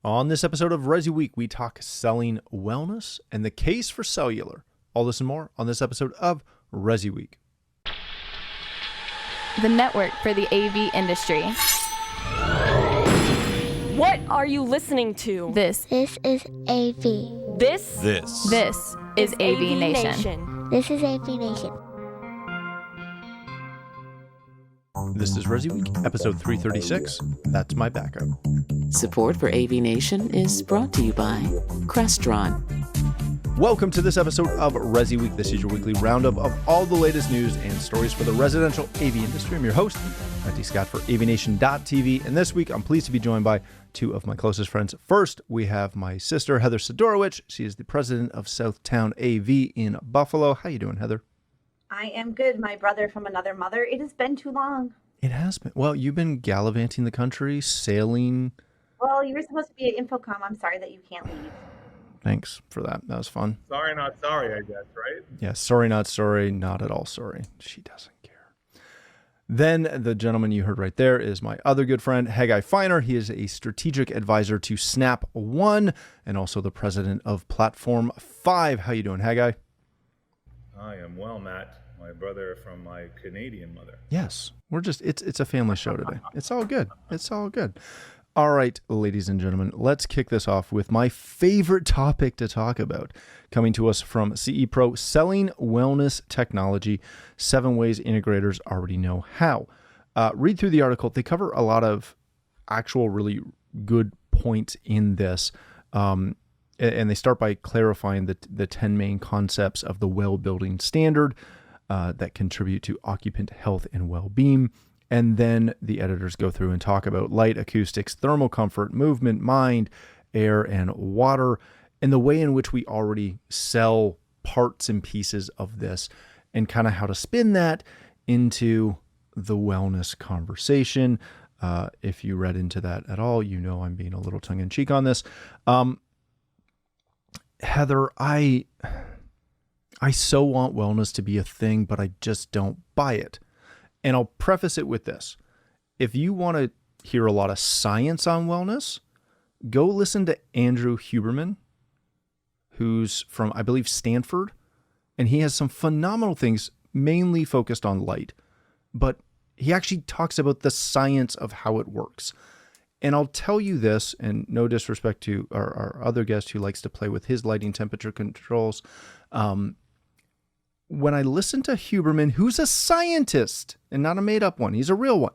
On this episode of ResiWeek, we talk selling wellness and the case for cellular. All this and more on this episode of ResiWeek. The network for the AV industry. What are you listening to? This is AV. This is AVNation. This is AVNation. This is ResiWeek, episode 336. That's my backup. Support for AVNation is brought to you by Crestron. Welcome to this episode of ResiWeek. This is your weekly roundup of all the latest news and stories for the residential AV industry. I'm your host, Matty Scott for AVNation.tv, and this week I'm pleased to be joined by two of my closest friends. First, we have my sister, Heather Sidorowicz. She is the president of Southtown AV in Buffalo. How you doing, Heather? I am good, my brother from another mother. It has been too long. It has been. Well, you've been gallivanting the country, sailing. Well, you were supposed to be at Infocom. I'm sorry that you can't leave. Thanks for that. That was fun. Sorry, not sorry, I guess, right? Yeah, sorry, not sorry, not at all sorry. She doesn't care. Then the gentleman you heard right there is my other good friend, Haggai Feiner. He is a strategic advisor to Snap One and also the president of Platform 5. How you doing, Haggai? I am well, Matt. My brother from my Canadian mother. Yes, we're just, it's a family show today. It's all good. It's all good. All right, ladies and gentlemen, let's kick this off with my favorite topic to talk about. Coming to us from CE Pro, selling wellness technology, 7 ways integrators already know how. Read through the article. They cover a lot of actual really good points in this. And they start by clarifying the 10 main concepts of the well building standard that contribute to occupant health and well-being. And then the editors go through and talk about light, acoustics, thermal comfort, movement, mind, air, and water, and the way in which we already sell parts and pieces of this, and kind of how to spin that into the wellness conversation. If you read into that at all, you know I'm being a little tongue-in-cheek on this. Heather, I so want wellness to be a thing, but I just don't buy it. And I'll preface it with this. If you want to hear a lot of science on wellness, go listen to Andrew Huberman, who's from, I believe, Stanford. And he has some phenomenal things, mainly focused on light. But he actually talks about the science of how it works. And I'll tell you this, and no disrespect to our other guest who likes to play with his lighting temperature controls. When I listen to Huberman, who's a scientist and not a made-up one, he's a real one,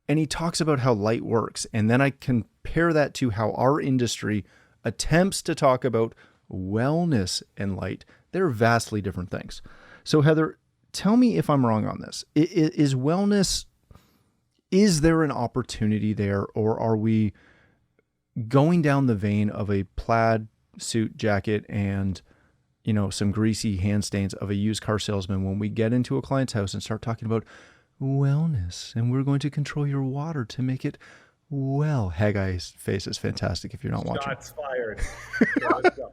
and he talks about how light works, and then I compare that to how our industry attempts to talk about wellness and light. They're vastly different things. So Heather, tell me if I'm wrong on this. Is wellness, is there an opportunity there, or are we going down the vein of a plaid suit jacket and some greasy hand stains of a used car salesman when we get into a client's house and start talking about wellness, and we're going to control your water to make it well? Haggai's face is fantastic if you're not watching. Shots fired.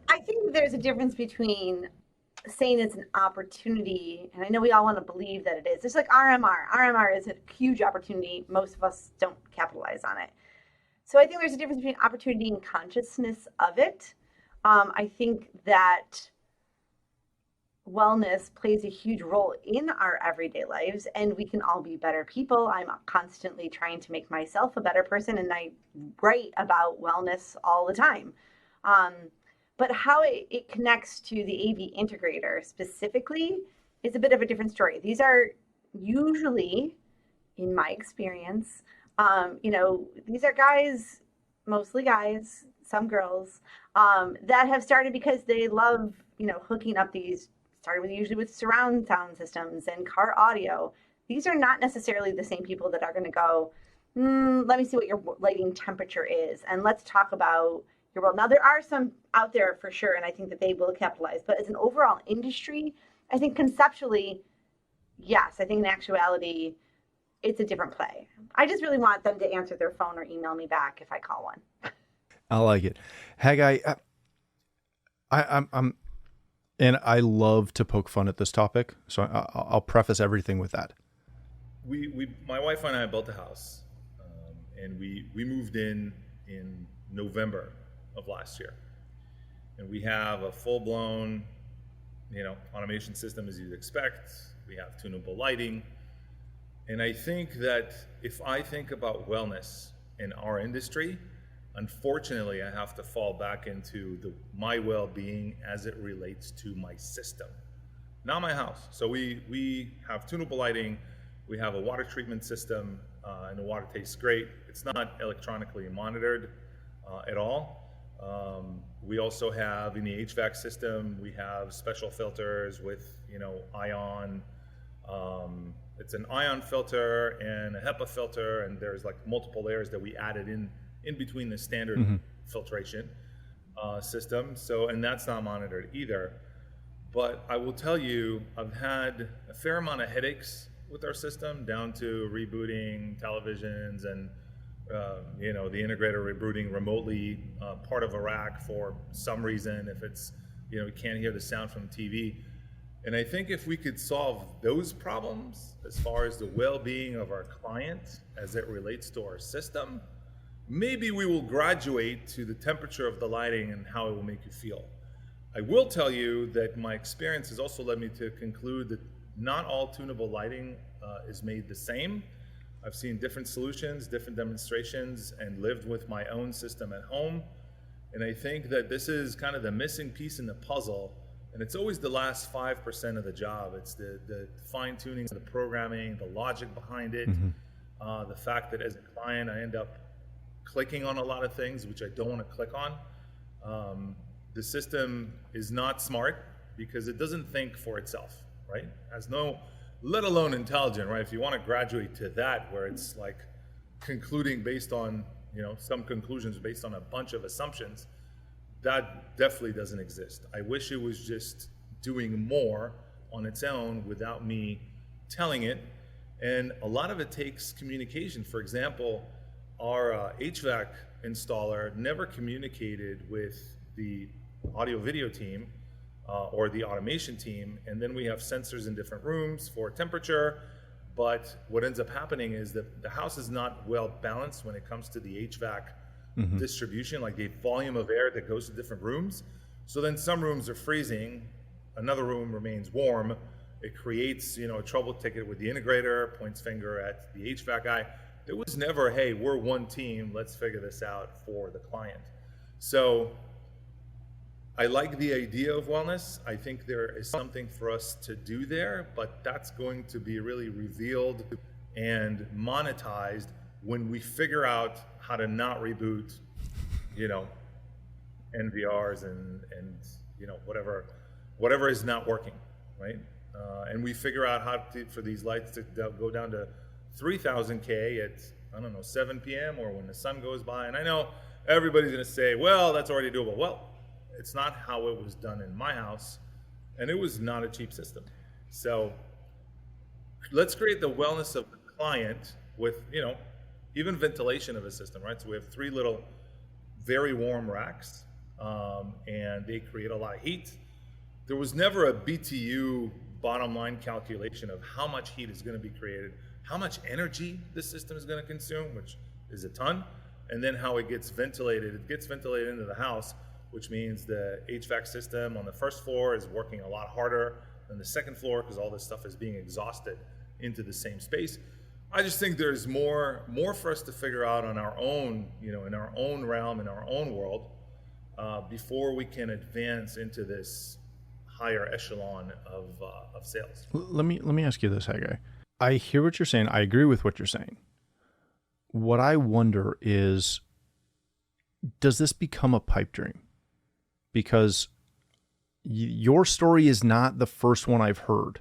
I think there's a difference between saying it's an opportunity, and I know we all want to believe that it is. It's like RMR. RMR is a huge opportunity. Most of us don't capitalize on it. So I think there's a difference between opportunity and consciousness of it. I think that wellness plays a huge role in our everyday lives, and we can all be better people. I'm constantly trying to make myself a better person, and I write about wellness all the time. But how it connects to the AV integrator specifically is a bit of a different story. These are usually, in my experience, these are guys, mostly guys, some girls, that have started because they love, hooking up these, started usually with surround sound systems and car audio. These are not necessarily the same people that are going to go, let me see what your lighting temperature is, and let's talk about your world. Now, there are some out there for sure, and I think that they will capitalize. But as an overall industry, I think conceptually, yes. I think in actuality, it's a different play. I just really want them to answer their phone or email me back if I call one. I like it. Haggai, I'm and I love to poke fun at this topic, so I'll preface everything with that. My wife and I built a house, and we moved in November of last year. And we have a full-blown, automation system as you'd expect. We have tunable lighting. And I think that if I think about wellness in our industry, unfortunately, I have to fall back into my well-being as it relates to my system, not my house. So we have tunable lighting, we have a water treatment system, and the water tastes great. It's not electronically monitored at all. We also have in the HVAC system, we have special filters with, ion. It's an ion filter and a HEPA filter, and there's like multiple layers that we added in between the standard filtration system. So, and that's not monitored either. But I will tell you, I've had a fair amount of headaches with our system, down to rebooting televisions and the integrator rebooting remotely part of a rack for some reason, if it's, you can't hear the sound from TV. And I think if we could solve those problems as far as the well-being of our client as it relates to our system, maybe we will graduate to the temperature of the lighting and how it will make you feel. I will tell you that my experience has also led me to conclude that not all tunable lighting is made the same. I've seen different solutions, different demonstrations, and lived with my own system at home. And I think that this is kind of the missing piece in the puzzle. And it's always the last 5% of the job. It's the fine-tuning, the programming, the logic behind it, the fact that as a client, I end up clicking on a lot of things which I don't want to click on. The system is not smart because it doesn't think for itself, right? Has no, let alone intelligent, right? If you want to graduate to that, where it's like concluding based on, some conclusions based on a bunch of assumptions, that definitely doesn't exist. I wish it was just doing more on its own without me telling it. And a lot of it takes communication. For example, our HVAC installer never communicated with the audio video team or the automation team. And then we have sensors in different rooms for temperature. But what ends up happening is that the house is not well balanced when it comes to the HVAC distribution, like the volume of air that goes to different rooms. So then some rooms are freezing, another room remains warm. It creates, a trouble ticket with the integrator, points finger at the HVAC guy. There was never, hey, we're one team, let's figure this out for the client. So I like the idea of wellness. I think there is something for us to do there, but that's going to be really revealed and monetized when we figure out how to not reboot, NVRs and whatever is not working, right? And we figure out how for these lights to go down to 3000K at, 7 p.m. or when the sun goes by. And I know everybody's gonna say, well, that's already doable. Well, it's not how it was done in my house, and it was not a cheap system. So let's create the wellness of the client with, even ventilation of a system, right? So we have 3 little very warm racks, and they create a lot of heat. There was never a BTU bottom line calculation of how much heat is going to be created, how much energy the system is going to consume, which is a ton, and then how it gets ventilated. It gets ventilated into the house, which means the HVAC system on the first floor is working a lot harder than the second floor because all this stuff is being exhausted into the same space. I just think there's more for us to figure out on our own, in our own realm, in our own world, before we can advance into this higher echelon of sales. Let me ask you this, Haggai. I hear what you're saying. I agree with what you're saying. What I wonder is, does this become a pipe dream? Because your story is not the first one I've heard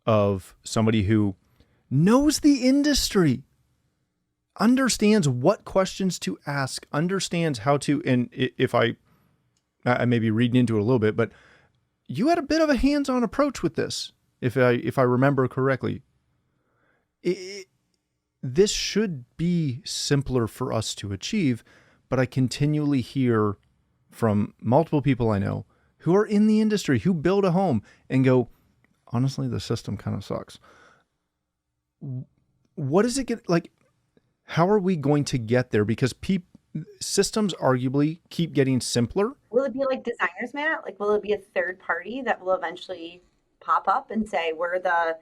of somebody who knows the industry, understands what questions to ask, understands how to, and if I may be reading into it a little bit, but you had a bit of a hands-on approach with this, if I remember correctly. This should be simpler for us to achieve, but I continually hear from multiple people I know who are in the industry, who build a home and go, honestly, the system kind of sucks. What is it like? How are we going to get there? Because systems arguably keep getting simpler. Will it be like Designers Mat? Like, will it be a third party that will eventually pop up and say, we're the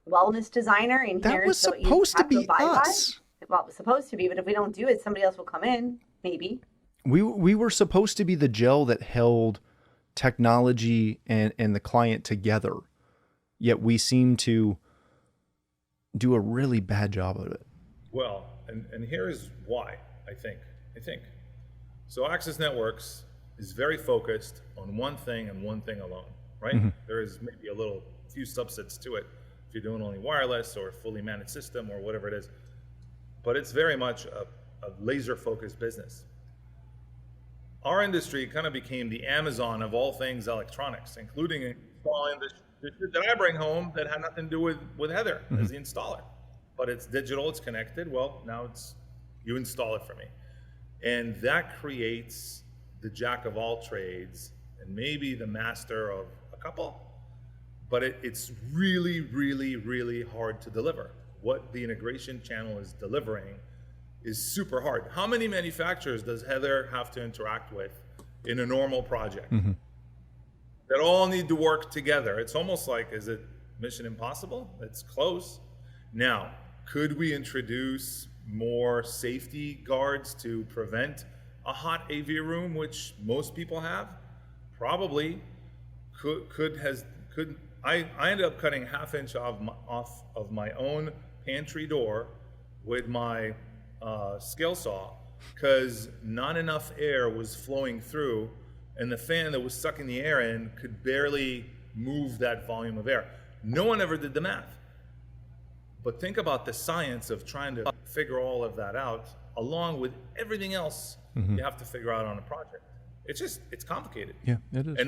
wellness designer and That here's was what you supposed to have be abide by? us. Well, it was supposed to be, but if we don't do it, somebody else will come in, maybe. We were supposed to be the gel that held technology and the client together, yet we seem to do a really bad job of it. Well, and here is why, I think. So Access Networks is very focused on one thing and one thing alone, right? Mm-hmm. There is maybe few subsets to it if you're doing only wireless or a fully managed system or whatever it is. But it's very much a laser-focused business. Our industry kind of became the Amazon of all things electronics, including installing the shit that I bring home that had nothing to do with Heather as the installer. But it's digital, it's connected. Well, now you install it for me. And that creates the jack of all trades and maybe the master of a couple. But it's really, really, really hard to deliver. What the integration channel is delivering is super hard. How many manufacturers does Heather have to interact with in a normal project? Mm-hmm. That all need to work together. It's almost like, is it Mission Impossible? It's close. Now, could we introduce more safety guards to prevent a hot AV room, which most people have? Probably. I ended up cutting ½ inch off of my own pantry door with my scale saw because not enough air was flowing through, and the fan that was sucking the air in could barely move that volume of air. No one ever did the math. But think about the science of trying to figure all of that out, along with everything else you have to figure out on a project. It's complicated. Yeah, it is.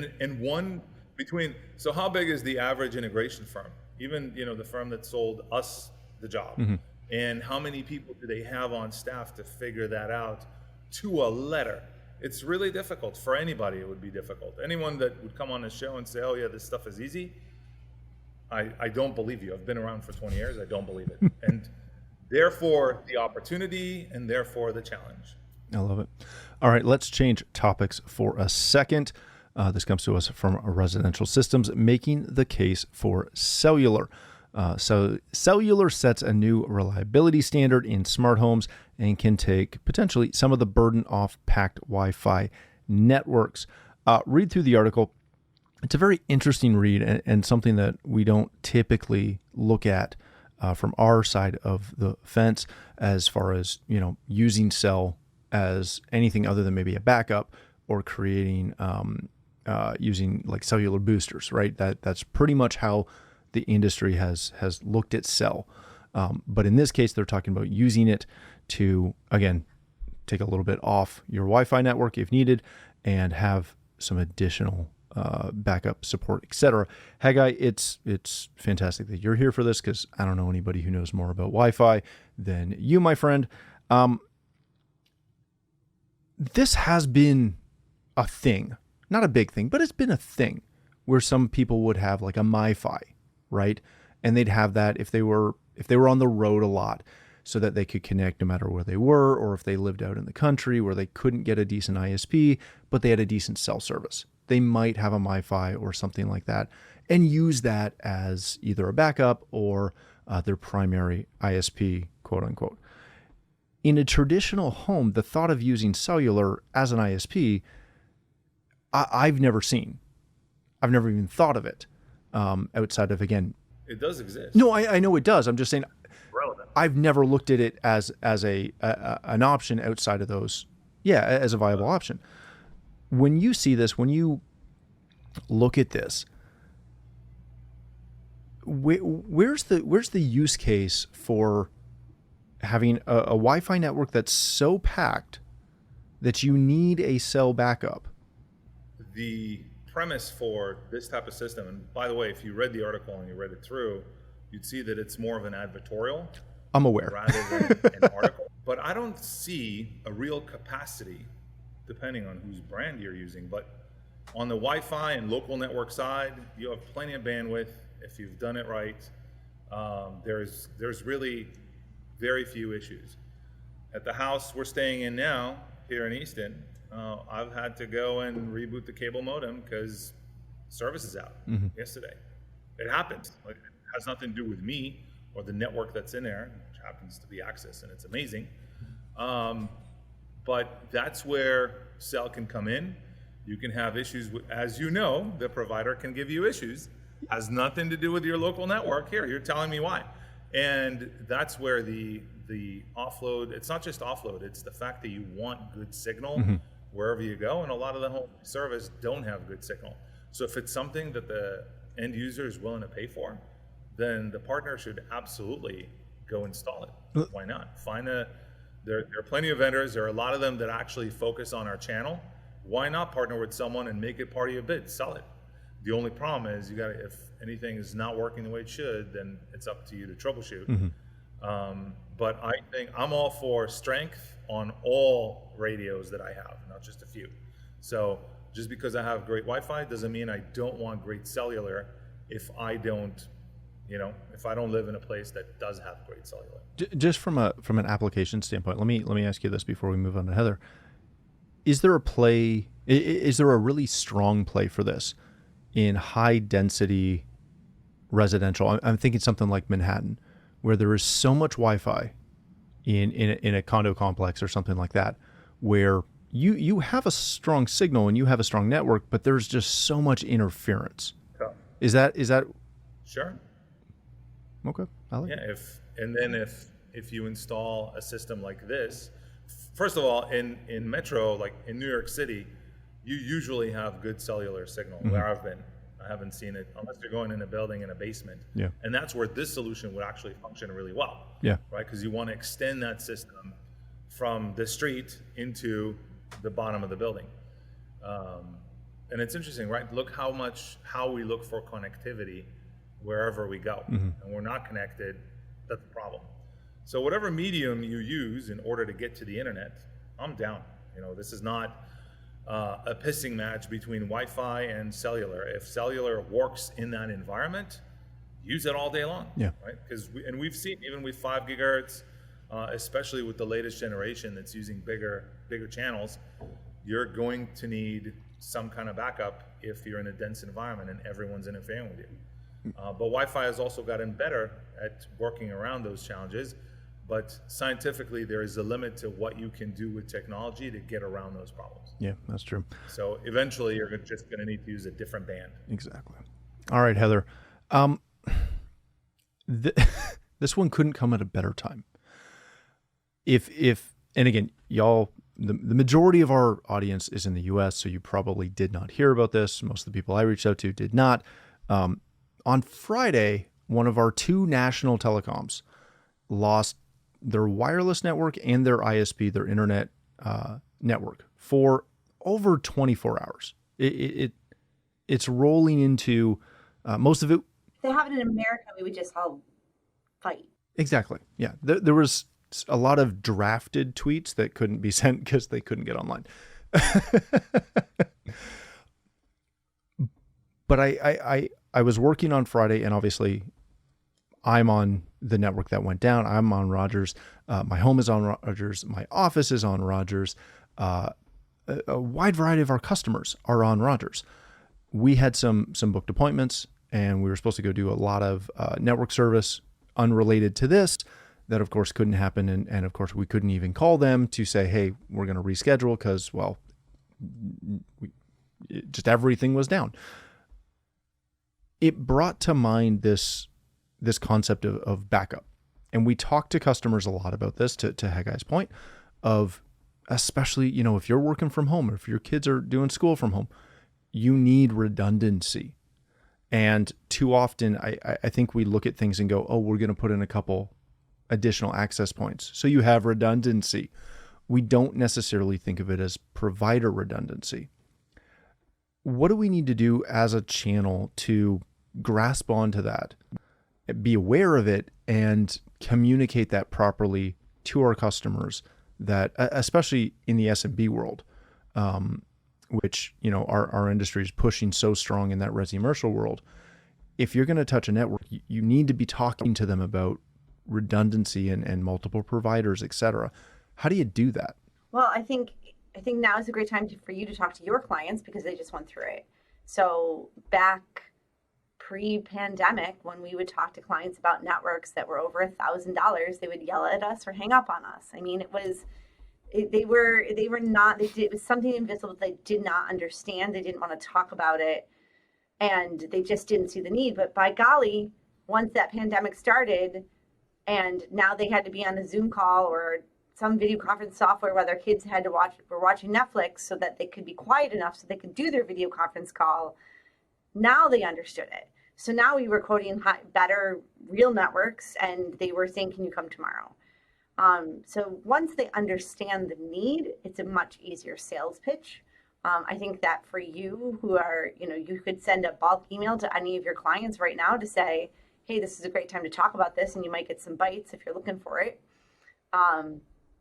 So how big is the average integration firm? Even, the firm that sold us the job. Mm-hmm. And how many people do they have on staff to figure that out to a letter? It's really difficult. For anybody, it would be difficult. Anyone that would come on the show and say, oh yeah, this stuff is easy, I don't believe you. I've been around for 20 years. I don't believe it. And therefore the opportunity and therefore the challenge. I love it. All right, let's change topics for a second. This comes to us from Residential Systems, making the case for cellular. So cellular sets a new reliability standard in smart homes and can take potentially some of the burden off packed Wi-Fi networks. Read through the article. It's a very interesting read and something that we don't typically look at from our side of the fence as far as, using cell as anything other than maybe a backup or creating using like cellular boosters, right? That's pretty much how the industry has looked at cell. But in this case, they're talking about using it to, again, take a little bit off your Wi-Fi network if needed and have some additional backup support, etc. Haggai, it's fantastic that you're here for this because I don't know anybody who knows more about Wi-Fi than you, my friend. This has been a thing, not a big thing, but it's been a thing where some people would have like a MiFi, right? And they'd have that if they were on the road a lot so that they could connect no matter where they were, or if they lived out in the country where they couldn't get a decent ISP, but they had a decent cell service. They might have a MiFi or something like that and use that as either a backup or their primary ISP, quote unquote. In a traditional home, the thought of using cellular as an ISP, I've never seen. I've never even thought of it outside of, again. It does exist. No, I know it does. I'm just saying Relevant. I've never looked at it as an option outside of those. Yeah, as a viable option. When you see this, when you look at this, where's the use case for having a Wi-Fi network that's so packed that you need a cell backup? The premise for this type of system, and by the way, if you read the article and you read it through, you'd see that it's more of an advertorial. I'm aware. Rather than an article. But I don't see a real capacity, depending on whose brand you're using. But on the Wi-Fi and local network side, you have plenty of bandwidth if you've done it right. There's really very few issues. At the house we're staying in now, here in Easton, I've had to go and reboot the cable modem because service is out yesterday. It happens. Like, it has nothing to do with me or the network that's in there, which happens to be Access, and it's amazing. But that's where Cell can come in. You can have issues with, as you know, the provider can give you issues. Has nothing to do with your local network. Here, you're telling me why. And that's where the offload, it's not just offload, it's the fact that you want good signal wherever you go. And a lot of the home service don't have good signal. So if it's something that the end user is willing to pay for, then the partner should absolutely go install it. Why not? There are plenty of vendors. There are a lot of them that actually focus on our channel. Why not partner with someone and make it part of your bid? Sell it. The only problem is if anything is not working the way it should, then it's up to you to troubleshoot. But I think I'm all for strength on all radios that I have, not just a few. So just because I have great Wi-Fi doesn't mean I don't want great cellular if I don't live in a place that does have great cellular. Just from an application standpoint, let me ask you this before we move on to Heather. Is there a really strong play for this in high density residential? I'm thinking something like Manhattan, where there is so much Wi-Fi in a condo complex or something like that, where you have a strong signal and you have a strong network, but there's just so much interference. Yeah. Is that Sure. okay? I like Yeah. If you install a system like this, first of all, in Metro, like in New York City, you usually have good cellular signal where I've been. I haven't seen it unless you're going in a building in a basement. Yeah. And that's where this solution would actually function really well. Yeah. Right? Because you want to extend that system from the street into the bottom of the building. And it's interesting, right? Look how we look for connectivity wherever we go. And we're not connected, that's the problem. So whatever medium you use in order to get to the internet, I'm down. This is not a pissing match between Wi-Fi and cellular. If cellular works in that environment, use it all day long. Yeah. Right? Because we've seen even with 5 gigahertz, especially with the latest generation that's using bigger channels, you're going to need some kind of backup if you're in a dense environment and everyone's interfering with you. But Wi-Fi has also gotten better at working around those challenges. But scientifically, there is a limit to what you can do with technology to get around those problems. Yeah, that's true. So eventually, you're just going to need to use a different band. Exactly. All right, Heather. This one couldn't come at a better time. If and again, y'all, the majority of our audience is in the U.S., so you probably did not hear about this. Most of the people I reached out to did not. On Friday, one of our 2 national telecoms lost their wireless network and their ISP, their internet network, for over 24 hours. It's rolling into most of it. If they have it in America, we would just all fight. Exactly. Yeah. There was a lot of drafted tweets that couldn't be sent because they couldn't get online. But I was working on Friday, and obviously I'm on the network that went down. I'm on Rogers. My home is on Rogers. My office is on Rogers. A wide variety of our customers are on Rogers. We had some booked appointments, and we were supposed to go do a lot of network service unrelated to this. That, of course, couldn't happen. And of course, we couldn't even call them to say, hey, we're going to reschedule because, well, just everything was down. It brought to mind this concept of backup. And we talked to customers a lot about this, to Haggai's point, of especially, if you're working from home or if your kids are doing school from home, you need redundancy. And too often, I think we look at things and go, oh, we're going to put in a couple additional access points, so you have redundancy. We don't necessarily think of it as provider redundancy. What do we need to do as a channel to grasp onto that, be aware of it, and communicate that properly to our customers, that especially in the SMB world, which our industry is pushing so strong in that resi-commercial world. If you're going to touch a network, you need to be talking to them about redundancy and multiple providers, etc. How do you do that? Well, I think now is a great time for you to talk to your clients because they just went through it. So back pre-pandemic, when we would talk to clients about networks that were over $1,000, they would yell at us or hang up on us. I mean, it was something invisible they did not understand. They didn't want to talk about it, and they just didn't see the need. But by golly, once that pandemic started, and now they had to be on a Zoom call or some video conference software where their kids were watching Netflix so that they could be quiet enough so they could do their video conference call. Now they understood it. So now we were quoting better real networks, and they were saying, can you come tomorrow? So once they understand the need, it's a much easier sales pitch. I think that for you who are, you could send a bulk email to any of your clients right now to say, hey, this is a great time to talk about this, and you might get some bites if you're looking for it.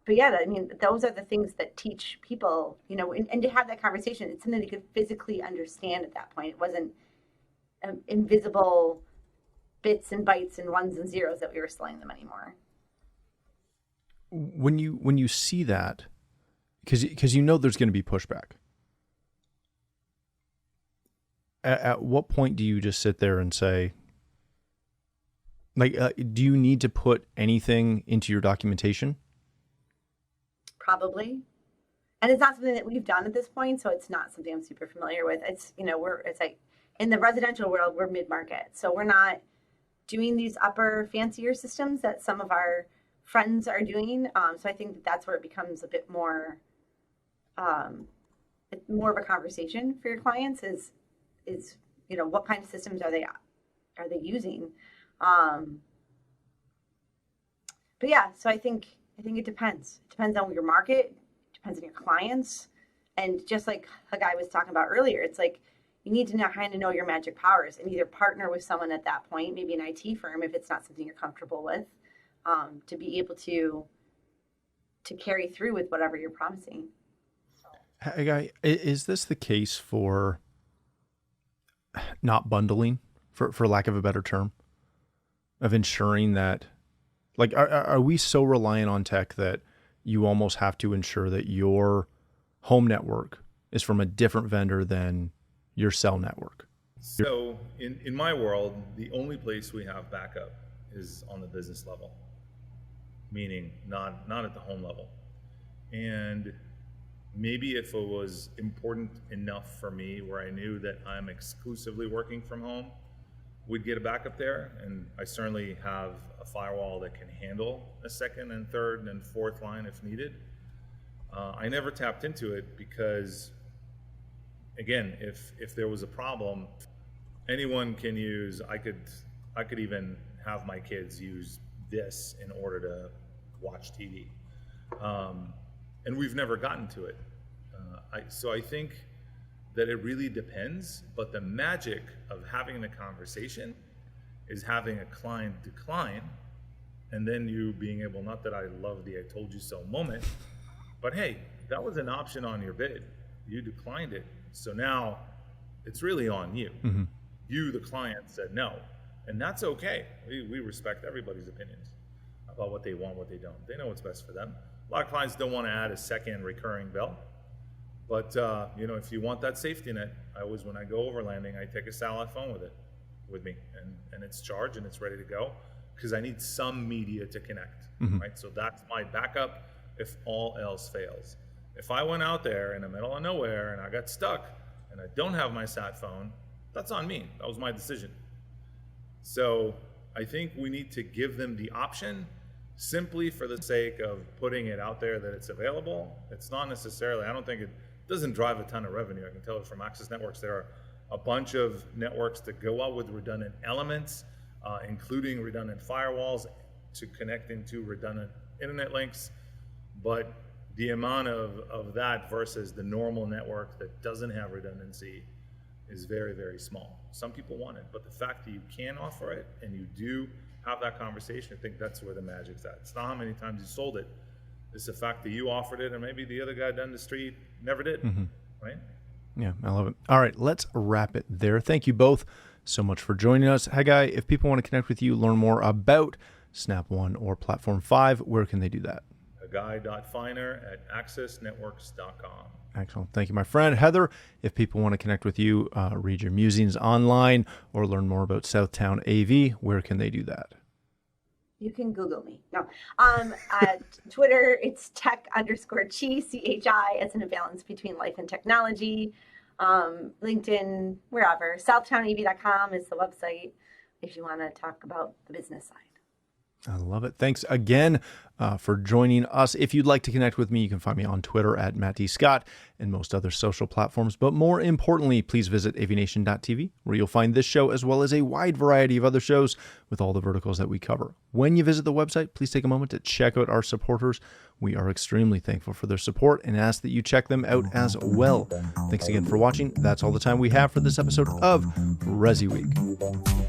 But yeah, I mean, those are the things that teach people, and to have that conversation, it's something they could physically understand at that point. It wasn't invisible bits and bytes and ones and zeros that we were selling them anymore. When you see that, because there's going to be pushback. At what point do you just sit there and say, do you need to put anything into your documentation? Probably. And it's not something that we've done at this point, so it's not something I'm super familiar with. It's, it's like in the residential world, we're mid-market. So we're not doing these upper fancier systems that some of our friends are doing. So I think that's where it becomes a bit more, more of a conversation for your clients is, what kind of systems are they using? But yeah, so I think it depends. It depends on your market, depends on your clients. And just like Hagai was talking about earlier, it's like you need to kind of know your magic powers and either partner with someone at that point, maybe an IT firm if it's not something you're comfortable with, to be able to carry through with whatever you're promising. Hagai, is this the case for not bundling, for lack of a better term, of ensuring that, like, are we so reliant on tech that you almost have to ensure that your home network is from a different vendor than your cell network? So in my world, the only place we have backup is on the business level, meaning not at the home level. And maybe if it was important enough for me where I knew that I'm exclusively working from home, we'd get a backup there. And I certainly have a firewall that can handle a second and third and fourth line if needed. I never tapped into it because, again, if there was a problem, anyone can use, I could even have my kids use this in order to watch TV. And we've never gotten to it. So I think that it really depends, but the magic of having the conversation is having a client decline, and then you being able, not that I love the I told you so moment, but hey, that was an option on your bid. You declined it. So now it's really on you. Mm-hmm. You, the client, said no. And that's okay. We respect everybody's opinions about what they want, what they don't. They know what's best for them. A lot of clients don't want to add a second recurring bill. But, if you want that safety net, when I go overlanding, I take a satellite phone with me. And it's charged and it's ready to go because I need some media to connect, mm-hmm. right? So that's my backup if all else fails. If I went out there in the middle of nowhere and I got stuck and I don't have my sat phone, that's on me. That was my decision. So I think we need to give them the option simply for the sake of putting it out there that it's available. It's not necessarily, I don't think it doesn't drive a ton of revenue. I can tell it from Access Networks. There are a bunch of networks that go out with redundant elements, including redundant firewalls to connect into redundant internet links. But the amount of that versus the normal network that doesn't have redundancy is very, very small. Some people want it, but the fact that you can offer it and you do have that conversation, I think that's where the magic's at. It's not how many times you sold it. It's the fact that you offered it and maybe the other guy down the street never did, mm-hmm. right? Yeah, I love it. All right, let's wrap it there. Thank you both so much for joining us. Hagai, if people want to connect with you, learn more about Snap One or Platform 5, where can they do that? guy.feiner@accessnetworks.com. Excellent. Thank you, my friend. Heather, if people want to connect with you, read your musings online, or learn more about Southtown AV, where can they do that? You can Google me. No. At Twitter, it's tech_chi, CHI, as an imbalance between life and technology. LinkedIn, wherever. SouthtownAV.com is the website if you want to talk about the business side. I love it. Thanks again for joining us. If you'd like to connect with me, you can find me on Twitter at Matt D. Scott and most other social platforms. But more importantly, please visit AVNation.tv, where you'll find this show as well as a wide variety of other shows with all the verticals that we cover. When you visit the website, please take a moment to check out our supporters. We are extremely thankful for their support and ask that you check them out as well. Thanks again for watching. That's all the time we have for this episode of ResiWeek.